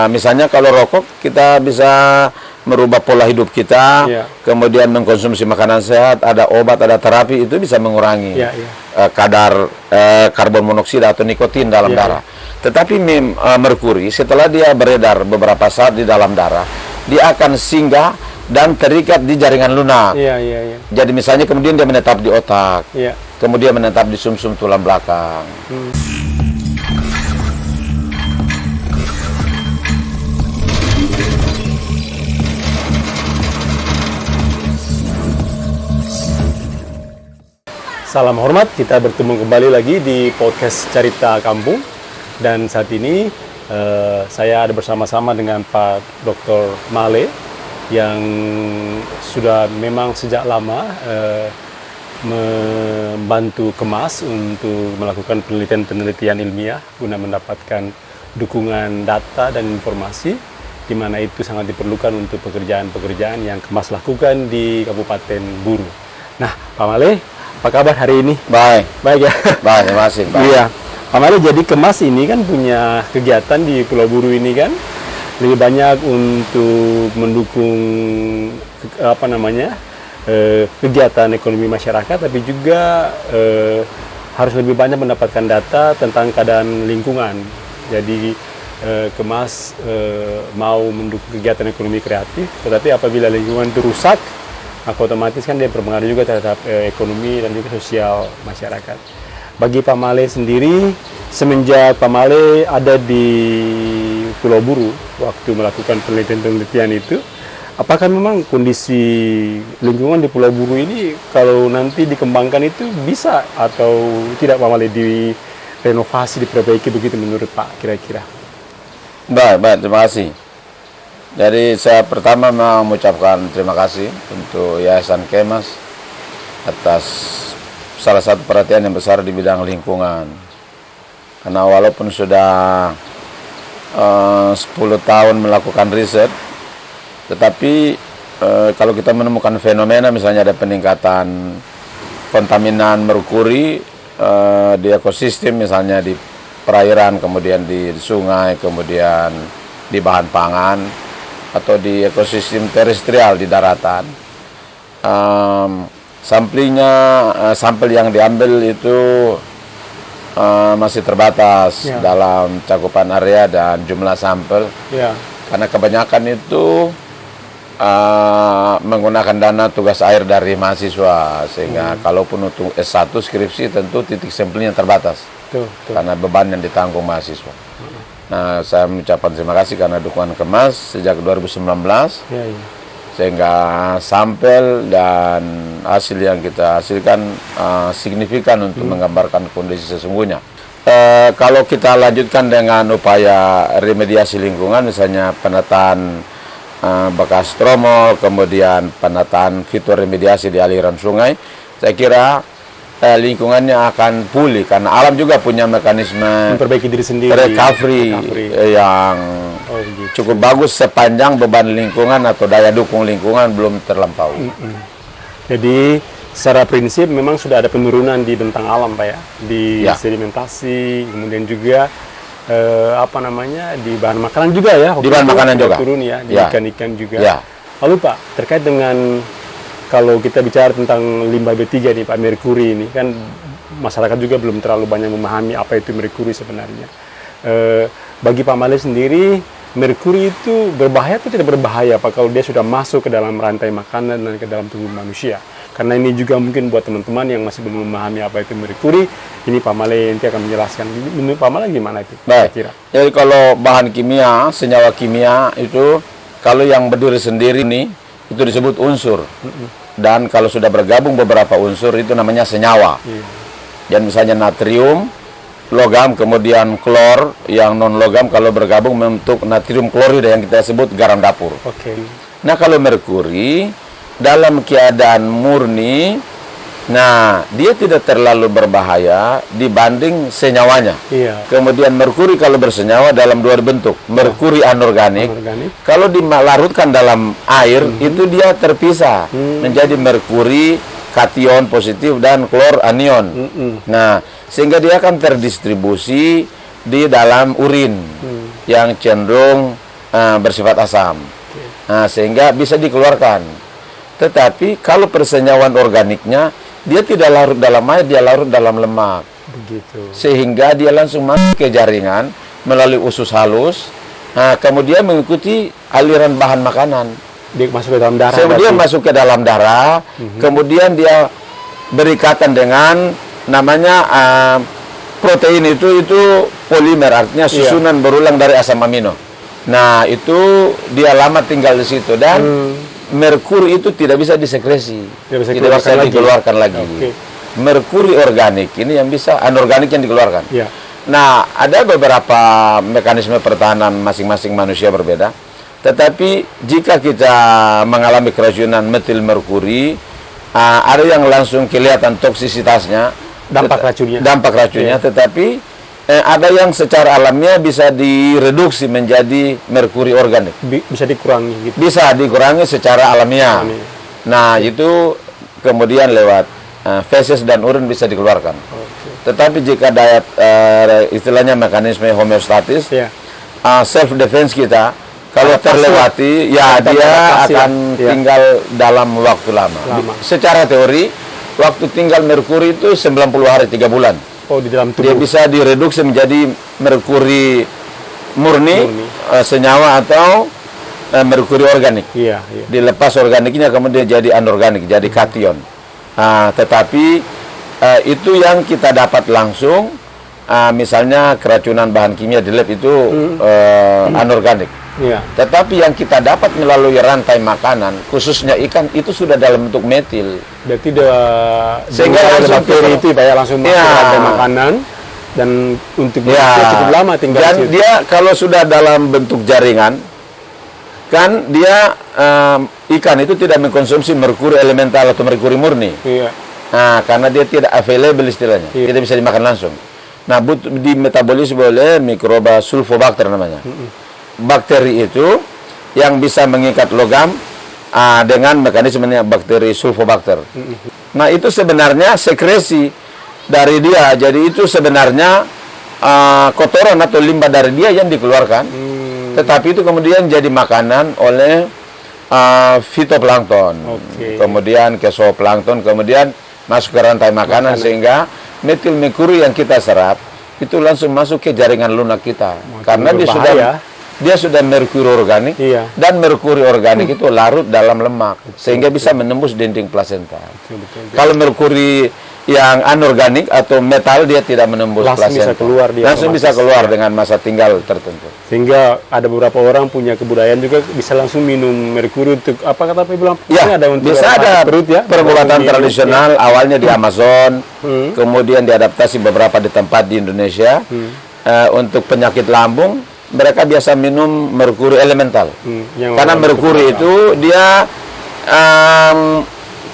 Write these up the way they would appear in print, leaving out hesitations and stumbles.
Misalnya kalau rokok, kita bisa merubah pola hidup kita, kemudian mengkonsumsi makanan sehat, ada obat, ada terapi, itu bisa mengurangi kadar karbon monoksida atau nikotin dalam darah. Tetapi merkuri setelah dia beredar beberapa saat di dalam darah, dia akan singgah dan terikat di jaringan lunak. Jadi misalnya kemudian dia menetap di otak, kemudian menetap di sumsum tulang belakang. Salam hormat, kita bertemu kembali lagi di podcast Cerita Kampung. Dan saat ini saya ada bersama-sama dengan Pak Dr. Male yang sudah memang sejak lama membantu Kemas untuk melakukan penelitian ilmiah guna mendapatkan dukungan data dan informasi, di mana itu sangat diperlukan untuk pekerjaan-pekerjaan yang Kemas lakukan di Kabupaten Buru. Nah, Pak Male, apa kabar hari ini? Baik. Baik ya? Baik, terima kasih. Iya. Pak Male, jadi Kemas ini kan punya kegiatan di Pulau Buru ini kan lebih banyak untuk mendukung kegiatan ekonomi masyarakat, tapi juga harus lebih banyak mendapatkan data tentang keadaan lingkungan. Jadi Kemas mau mendukung kegiatan ekonomi kreatif, tetapi apabila lingkungan itu rusak, maka otomatis kan dia berpengaruh juga terhadap ekonomi dan juga sosial masyarakat. Bagi Pak Male sendiri, semenjak Pak Male ada di Pulau Buru waktu melakukan penelitian itu, apakah memang kondisi lingkungan di Pulau Buru ini kalau nanti dikembangkan itu bisa atau tidak, Pak Male, direnovasi, diperbaiki begitu menurut Pak kira-kira? Baik, terima kasih. Jadi saya pertama mengucapkan terima kasih untuk Yayasan Kemas atas salah satu perhatian yang besar di bidang lingkungan. Karena walaupun sudah 10 tahun melakukan riset, tetapi kalau kita menemukan fenomena misalnya ada peningkatan kontaminan merkuri di ekosistem, misalnya di perairan, kemudian di sungai, kemudian di bahan pangan, atau di ekosistem terestrial di daratan. Sampel yang diambil itu masih terbatas dalam cakupan area dan jumlah sampel, karena kebanyakan itu menggunakan dana tugas akhir dari mahasiswa, sehingga kalaupun untuk S1 skripsi tentu titik sampelnya terbatas, karena beban yang ditanggung mahasiswa. Nah, saya mengucapkan terima kasih karena dukungan Kemas sejak 2019, sehingga sampel dan hasil yang kita hasilkan signifikan untuk menggambarkan kondisi sesungguhnya. Kalau kita lanjutkan dengan upaya remediasi lingkungan, misalnya penataan bekas tromol, kemudian penataan fitur remediasi di aliran sungai, saya kira lingkungannya akan pulih, karena alam juga punya mekanisme memperbaiki diri sendiri, recovery yang cukup bagus sepanjang beban lingkungan atau daya dukung lingkungan belum terlampaui. Jadi secara prinsip memang sudah ada penurunan di bentang alam, Pak ya, di sedimentasi, kemudian juga di bahan makanan juga ya, di bahan makanan juga turun ya, di ikan-ikan juga. Lalu Pak, terkait dengan kalau kita bicara tentang limbah B3 nih Pak, merkuri ini kan masyarakat juga belum terlalu banyak memahami apa itu merkuri sebenarnya. Bagi Pak Male sendiri, merkuri itu berbahaya atau tidak berbahaya Pak kalau dia sudah masuk ke dalam rantai makanan dan ke dalam tubuh manusia? Karena ini juga mungkin buat teman-teman yang masih belum memahami apa itu merkuri, ini Pak Male nanti akan menjelaskan. Menurut Pak Male gimana itu? Baik. Jadi kalau bahan kimia, senyawa kimia itu kalau yang berdiri sendiri nih itu disebut unsur. Dan kalau sudah bergabung beberapa unsur itu namanya senyawa. Dan misalnya natrium, logam, kemudian klor, yang non logam kalau bergabung membentuk natrium klorida yang kita sebut garam dapur. Nah, kalau merkuri dalam keadaan murni, nah dia tidak terlalu berbahaya dibanding senyawanya. Kemudian merkuri kalau bersenyawa dalam dua bentuk, merkuri anorganik. Kalau dilarutkan dalam air itu dia terpisah menjadi merkuri kation positif dan klor anion. Nah, sehingga dia akan terdistribusi di dalam urin. yang cenderung bersifat asam. Nah, sehingga bisa dikeluarkan. Tetapi kalau persenyawaan organiknya, dia tidak larut dalam air, dia larut dalam lemak. Begitu. Sehingga dia langsung masuk ke jaringan melalui usus halus, kemudian mengikuti aliran bahan makanan. Dia masuk ke dalam darah. Kemudian masuk ke dalam darah, kemudian dia berikatan dengan namanya protein itu polimer, artinya susunan berulang dari asam amino. Nah, itu dia lama tinggal di situ dan merkuri itu tidak bisa disekresi, tidak bisa dikeluarkan lagi. Okay. Merkuri organik ini yang bisa, anorganik yang dikeluarkan. Ya. Nah, ada beberapa mekanisme pertahanan masing-masing manusia berbeda. Tetapi jika kita mengalami keracunan metil merkuri, ada yang langsung kelihatan toksisitasnya, Dampak racunnya. Tetapi ada yang secara alamiah bisa direduksi menjadi merkuri organik. Bisa dikurangi gitu. Bisa dikurangi secara alamiah. Nah, itu kemudian lewat feses dan urin bisa dikeluarkan. Tetapi jika diet istilahnya mekanisme homeostatis, self defense kita kalau terlewati, dia akan tinggal dalam waktu lama. Secara teori, waktu tinggal merkuri itu 90 hari 3 bulan. Oh, di dalam tubuh. Dia bisa direduksi menjadi merkuri murni, senyawa atau merkuri organik. Iya. Dilepas organiknya kemudian jadi anorganik, jadi kation. Tetapi itu yang kita dapat langsung, misalnya keracunan bahan kimia di lab itu anorganik. Iya. Tetapi yang kita dapat melalui rantai makanan, khususnya ikan, itu sudah dalam bentuk metil. Berarti sehingga langsung bakteri itu langsung masuk ke rantai makanan dan untuk cukup lama tinggal. Dan dia kalau sudah dalam bentuk jaringan, kan dia ikan itu tidak mengkonsumsi merkuri elemental atau merkuri murni. Iya. Nah, karena dia tidak available istilahnya, tidak bisa dimakan langsung. Nah, di metabolisme oleh mikroba sulfobacter namanya. Bakteri itu yang bisa mengikat logam dengan mekanismenya bakteri sulfobacter. Nah, itu sebenarnya sekresi dari dia. Jadi itu sebenarnya kotoran atau limbah dari dia yang dikeluarkan. Tetapi itu kemudian jadi makanan oleh fitoplankton. Kemudian ke zooplankton, kemudian masuk ke rantai makanan sehingga metil merkuri yang kita serap itu langsung masuk ke jaringan lunak kita. Karena dia sudah merkuri organik, dan merkuri organik itu larut dalam lemak sehingga bisa menembus dinding plasenta. Kalau merkuri yang anorganik atau metal, dia tidak menembus plasenta. Langsung bisa keluar dengan masa tinggal tertentu. Sehingga ada beberapa orang punya kebudayaan juga bisa langsung minum merkuri untuk apa kata bilang? Ada untuk bisa ada perut perbuatan tradisional awalnya di Amazon, kemudian diadaptasi beberapa di tempat di Indonesia untuk penyakit lambung. Mereka biasa minum merkuri elemental. Karena merkuri itu dia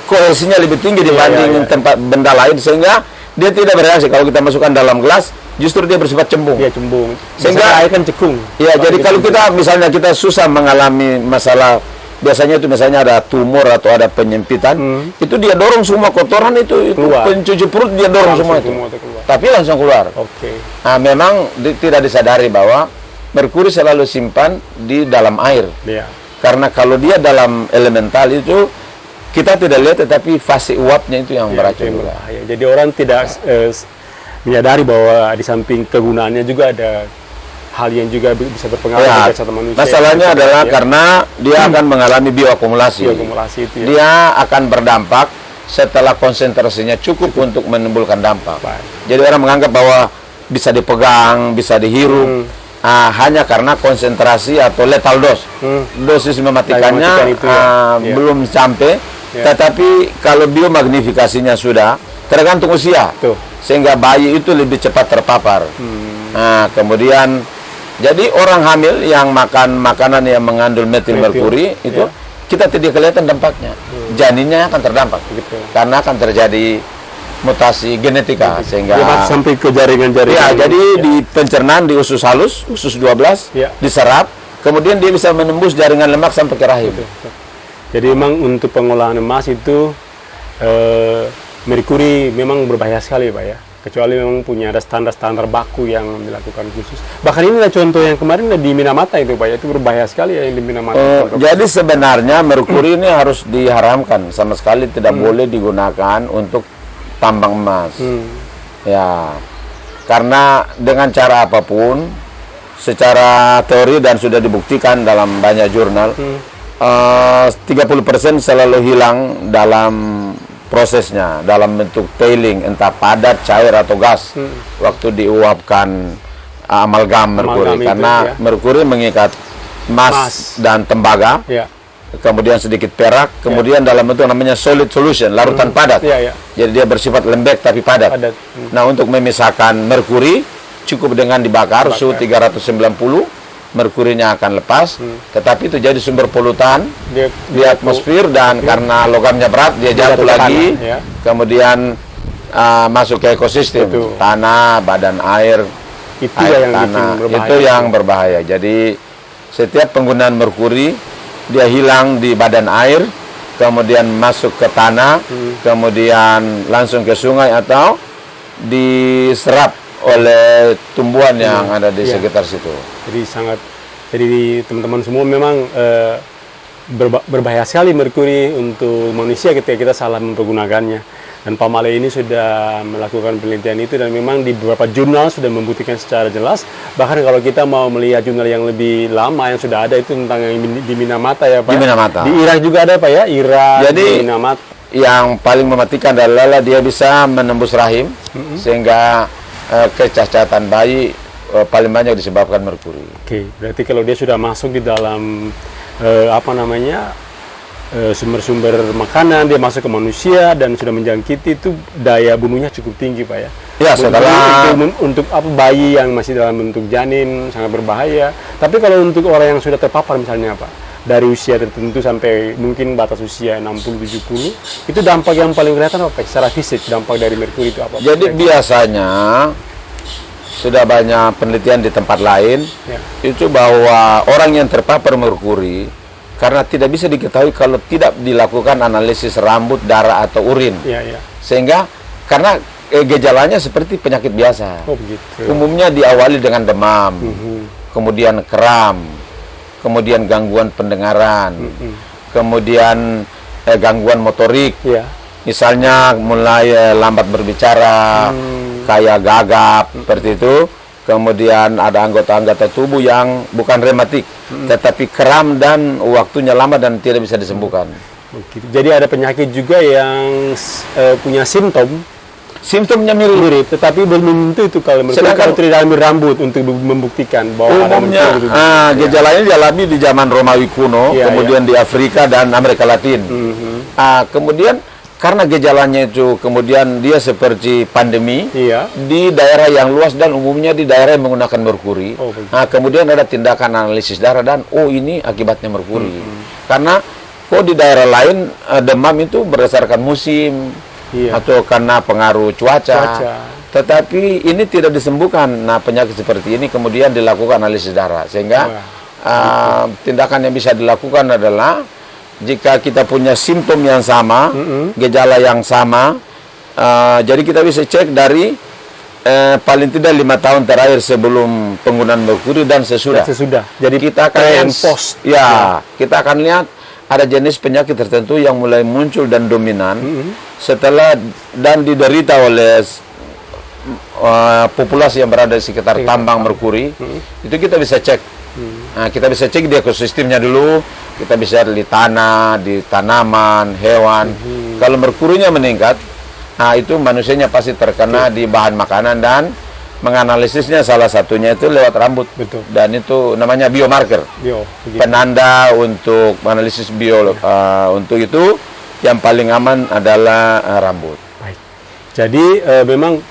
koherensinya lebih tinggi dibanding tempat benda lain, sehingga dia tidak bereaksi. Kalau kita masukkan dalam gelas, justru dia bersifat cembung. Dia cembung. Sehingga air kan cekung. Ya, jadi kalau kita misalnya kita susah mengalami masalah, biasanya itu misalnya ada tumor atau ada penyempitan, itu dia dorong semua kotoran itu pencuci perut dia dorong semua itu. Tapi langsung keluar. Nah, memang tidak disadari bahwa merkuri selalu simpan di dalam air. Karena kalau dia dalam elemental itu kita tidak lihat, tetapi fase uapnya itu yang beracun. Jadi orang tidak menyadari bahwa di samping kegunaannya juga ada hal yang juga bisa berpengaruh pada kesehatan manusia. Masalahnya adalah karena dia akan mengalami bioakumulasi. Dia akan berdampak setelah konsentrasinya cukup untuk menimbulkan dampak. Jadi orang menganggap bahwa bisa dipegang, bisa dihirup. Hanya karena konsentrasi atau lethal dose, dosis mematikannya belum sampai, tetapi kalau biomagnifikasinya sudah, tergantung usia, sehingga bayi itu lebih cepat terpapar. Kemudian, jadi orang hamil yang makan makanan yang mengandung metil merkuri itu kita tidak kelihatan dampaknya, janinnya akan terdampak, karena akan terjadi mutasi genetika sehingga sampai ke jaringan-jaringan. Jadi di pencernaan di usus halus, usus 12 diserap, kemudian dia bisa menembus jaringan lemak sampai ke rahim. Jadi memang untuk pengolahan emas itu merkuri memang berbahaya sekali, Pak ya. kecuali memang punya ada standar-standar baku yang dilakukan khusus. Bahkan ini lah contoh yang kemarin di Minamata itu Pak, itu berbahaya sekali ya yang di Minamata. Jadi sebenarnya merkuri ini harus diharamkan, sama sekali tidak boleh digunakan untuk tambang emas. Ya, karena dengan cara apapun, secara teori dan sudah dibuktikan dalam banyak jurnal, 30% selalu hilang dalam prosesnya, dalam bentuk tailing, entah padat, cair atau gas, waktu diuapkan amalgam merkuri. Amalgam Karena itu, ya. merkuri mengikat emas dan tembaga, Ya. kemudian sedikit perak, kemudian dalam bentuk namanya solid solution, larutan padat. Ya, ya. Jadi dia bersifat lembek tapi padat. Padat. Nah, untuk memisahkan merkuri cukup dengan dibakar suhu 390, merkurinya akan lepas, tetapi itu jadi sumber polutan di atmosfer, dan karena logamnya berat dia jatuh lagi, ya. kemudian masuk ke ekosistem, Betul. tanah, badan air, Itu air yang tanah, bikin berbahaya. itu yang berbahaya. Jadi setiap penggunaan merkuri dia hilang di badan air, kemudian masuk ke tanah, kemudian langsung ke sungai atau diserap oleh tumbuhan yang ada di sekitar situ. Jadi teman-teman semua memang berbahaya sekali merkuri untuk manusia ketika kita salah mempergunakannya. Dan Pak Male ini sudah melakukan penelitian itu, dan memang di beberapa jurnal sudah membuktikan secara jelas. Bahkan kalau kita mau melihat jurnal yang lebih lama yang sudah ada itu tentang yang di Minamata ya Pak. Di Minamata. Di Irak juga ada Pak ya, Irak, Jadi, di Minamata. Yang paling mematikan adalah dia bisa menembus rahim, sehingga kecacatan bayi paling banyak disebabkan merkuri. Oke, berarti kalau dia sudah masuk di dalam sumber-sumber makanan, dia masuk ke manusia dan sudah menjangkiti, itu daya bunuhnya cukup tinggi Pak ya. Ya, setelah untuk bayi yang masih dalam bentuk janin sangat berbahaya. Tapi kalau untuk orang yang sudah terpapar misalnya Pak, dari usia tertentu sampai mungkin batas usia 60-70, itu dampak yang paling kelihatan apa secara fisik, dampak dari merkuri itu apa? Jadi biasanya sudah banyak penelitian di tempat lain, Ya. itu bahwa orang yang terpapar merkuri, karena tidak bisa diketahui kalau tidak dilakukan analisis rambut, darah atau urin, Ya, ya. sehingga karena gejalanya seperti penyakit biasa. Oh begitu. Umumnya diawali dengan demam, kemudian kram, kemudian gangguan pendengaran, kemudian gangguan motorik, Ya. misalnya mulai lambat berbicara, kayak gagap, seperti itu. Kemudian ada anggota-anggota tubuh yang bukan rematik, tetapi kram dan waktunya lama dan tidak bisa disembuhkan. Begitu. Jadi ada penyakit juga yang punya simptomnya mirip, tetapi belum tentu itu kalau Sedangkan- tidak ambil rambut untuk membuktikan bahwa ada Umumnya merkuri. gejala ini dialami di zaman Romawi kuno, Ya, kemudian di Afrika dan Amerika Latin. Kemudian karena gejalanya itu kemudian dia seperti pandemi Iya. di daerah yang luas dan umumnya di daerah yang menggunakan merkuri. Oh, begitu. Kemudian ada tindakan analisis darah dan ini akibatnya merkuri. Karena kok di daerah lain demam itu berdasarkan musim Iya. atau karena pengaruh cuaca. Cuaca. Tetapi ini tidak disembuhkan. Nah, penyakit seperti ini kemudian dilakukan analisis darah, sehingga tindakan yang bisa dilakukan adalah jika kita punya simptom yang sama, gejala yang sama, jadi kita bisa cek dari paling tidak 5 tahun terakhir sebelum penggunaan merkuri dan sesudah. Jadi Kita akan pre lihat, and post. kita akan lihat ada jenis penyakit tertentu yang mulai muncul dan dominan setelah dan diderita oleh populasi yang berada di sekitar tambang merkuri. Itu kita bisa cek. Nah, kita bisa cek di ekosistemnya dulu, kita bisa di tanah, di tanaman, hewan. Kalau merkurinya meningkat, itu manusianya pasti terkena di bahan makanan, dan menganalisisnya salah satunya itu lewat rambut. Betul. Dan itu namanya biomarker. Begitu. Penanda untuk analisis untuk itu yang paling aman adalah rambut. Baik. Jadi memang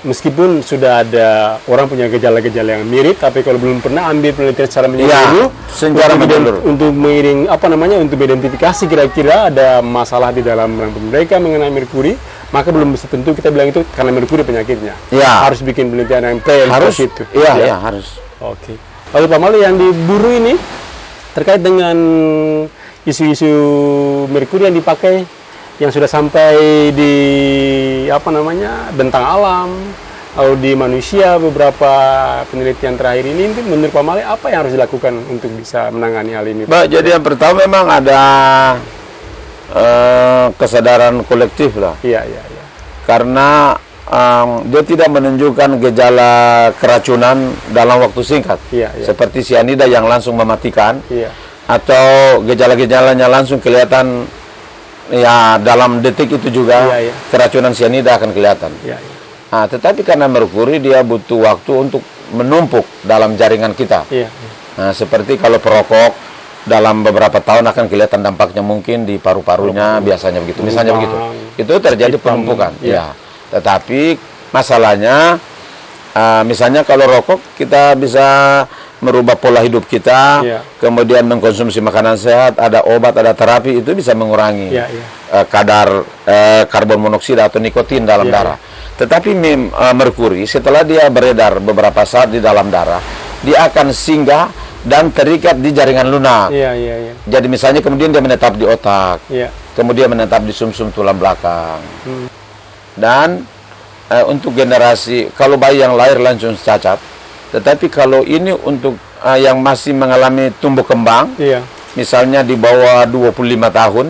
meskipun sudah ada orang punya gejala-gejala yang mirip, tapi kalau belum pernah ambil penelitian secara menyeluruh, secara menyeluruh. untuk untuk mengidentifikasi kira-kira ada masalah di dalam rambut mereka mengenai merkuri, maka belum bisa tentu kita bilang itu karena merkuri penyakitnya. Ya. Harus bikin penelitian yang pre Harus itu. Iya, harus. Oke. Lalu Pak Male, yang diburu ini terkait dengan isu-isu merkuri yang dipakai yang sudah sampai di bentang alam, Kalau di manusia beberapa penelitian terakhir ini menurut Pak Male apa yang harus dilakukan untuk bisa menangani hal ini? Baik, jadi yang pertama memang ada kesadaran kolektif lah. Iya. Karena dia tidak menunjukkan gejala keracunan dalam waktu singkat. Iya. Seperti sianida yang langsung mematikan. Iya. Atau gejala-gejalanya langsung kelihatan ya dalam detik itu juga Iya. keracunan sianida akan kelihatan. Iya. Nah, tetapi karena merkuri dia butuh waktu untuk menumpuk dalam jaringan kita. Iya. Nah, seperti kalau perokok dalam beberapa tahun akan kelihatan dampaknya mungkin di paru-parunya biasanya begitu. Misalnya begitu. Itu terjadi penumpukan. Ya. Tetapi masalahnya misalnya kalau rokok kita bisa merubah pola hidup kita, kemudian mengkonsumsi makanan sehat, ada obat, ada terapi, itu bisa mengurangi kadar karbon monoksida atau nikotin dalam darah. Tetapi merkuri setelah dia beredar beberapa saat di dalam darah, dia akan singgah dan terikat di jaringan lunak. Jadi misalnya kemudian dia menetap di otak, kemudian menetap di sumsum tulang belakang. Dan untuk generasi, kalau bayi yang lahir langsung cacat, tetapi kalau ini untuk yang masih mengalami tumbuh kembang, misalnya di bawah 25 tahun,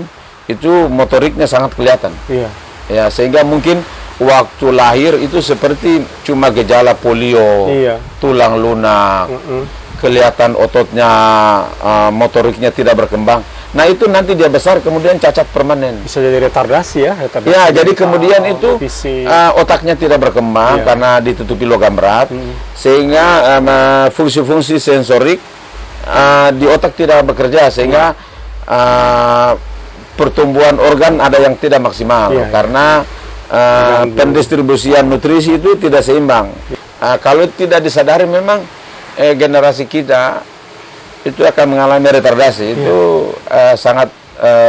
itu motoriknya sangat kelihatan. Ya, sehingga mungkin waktu lahir itu seperti cuma gejala polio, tulang lunak, kelihatan ototnya, motoriknya tidak berkembang. Nah itu nanti dia besar kemudian cacat permanen. Bisa jadi retardasi ya? Ya, jadi kemudian itu otaknya tidak berkembang karena ditutupi logam berat, sehingga fungsi-fungsi sensorik di otak tidak bekerja, sehingga pertumbuhan organ ada yang tidak maksimal karena pendistribusian nutrisi itu tidak seimbang. Kalau tidak disadari memang generasi kita itu akan mengalami retardasi. Itu sangat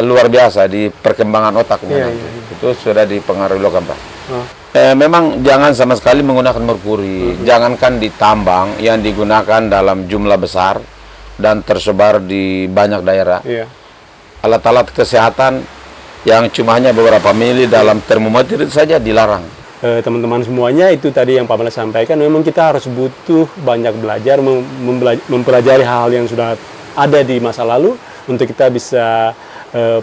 luar biasa di perkembangan otaknya. Itu sudah dipengaruhi logam berat. Memang jangan sama sekali menggunakan merkuri. Jangankan di tambang yang digunakan dalam jumlah besar dan tersebar di banyak daerah. Alat-alat kesehatan yang cuma hanya beberapa mili dalam termometer itu saja dilarang. Teman-teman semuanya, itu tadi yang Pak Male sampaikan, memang kita harus butuh banyak belajar, mempelajari hal-hal yang sudah ada di masa lalu untuk kita bisa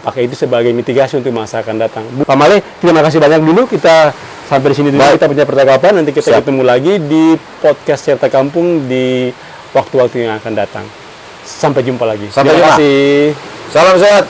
pakai itu sebagai mitigasi untuk masa akan datang. Pak Male, terima kasih banyak dulu. Kita sampai di sini dulu. Kita punya percakapan, nanti kita ketemu lagi di podcast Cerita Kampung di waktu-waktu yang akan datang. Sampai jumpa lagi. Terima kasih. Salam sehat.